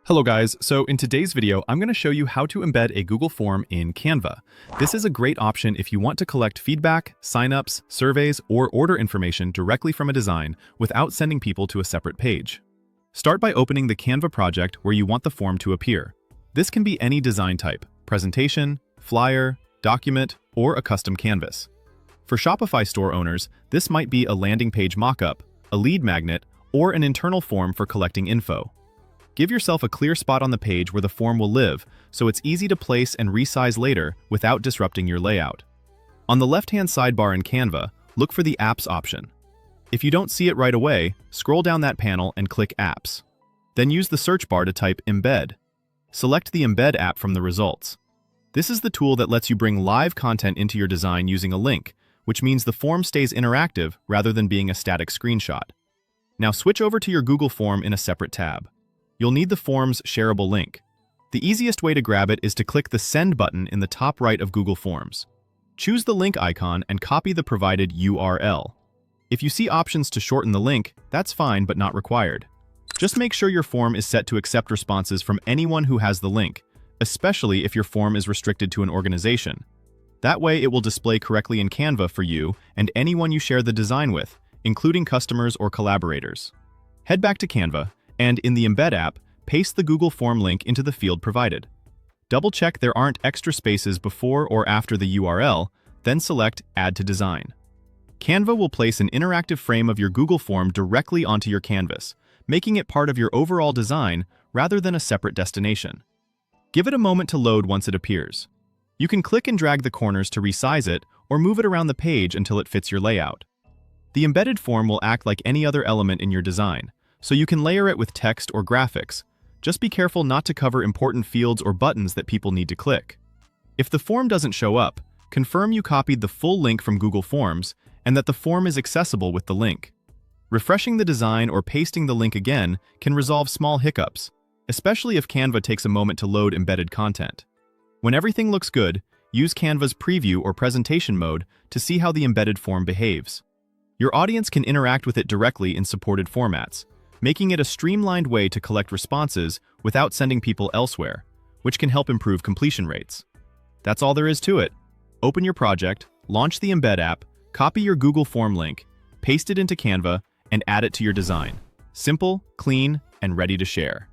Hello guys, so in today's video, I'm going to show you how to embed a Google form in Canva. This is a great option if you want to collect feedback, signups, surveys, or order information directly from a design without sending people to a separate page. Start by opening the Canva project where you want the form to appear. This can be any design type: presentation, flyer, document, or a custom canvas. For Shopify store owners, this might be a landing page mockup, a lead magnet, or an internal form for collecting info. Give yourself a clear spot on the page where the form will live, so it's easy to place and resize later without disrupting your layout. On the left-hand sidebar in Canva, look for the Apps option. If you don't see it right away, scroll down that panel and click Apps. Then use the search bar to type Embed. Select the Embed app from the results. This is the tool that lets you bring live content into your design using a link, which means the form stays interactive rather than being a static screenshot. Now switch over to your Google form in a separate tab. You'll need the form's shareable link. The easiest way to grab it is to click the Send button in the top right of Google Forms. Choose the link icon and copy the provided URL. If you see options to shorten the link, that's fine but not required. Just make sure your form is set to accept responses from anyone who has the link, especially if your form is restricted to an organization. That way it will display correctly in Canva for you and anyone you share the design with, including customers or collaborators. Head back to Canva, and in the Embed app, paste the Google Form link into the field provided. Double-check there aren't extra spaces before or after the URL, then select Add to Design. Canva will place an interactive frame of your Google Form directly onto your canvas, making it part of your overall design rather than a separate destination. Give it a moment to load once it appears. You can click and drag the corners to resize it or move it around the page until it fits your layout. The embedded form will act like any other element in your design, so you can layer it with text or graphics. Just be careful not to cover important fields or buttons that people need to click. If the form doesn't show up, confirm you copied the full link from Google Forms and that the form is accessible with the link. Refreshing the design or pasting the link again can resolve small hiccups, especially if Canva takes a moment to load embedded content. When everything looks good, use Canva's preview or presentation mode to see how the embedded form behaves. Your audience can interact with it directly in supported formats, making it a streamlined way to collect responses without sending people elsewhere, which can help improve completion rates. That's all there is to it. Open your project, launch the Embed app, copy your Google Form link, paste it into Canva, and add it to your design. Simple, clean, and ready to share.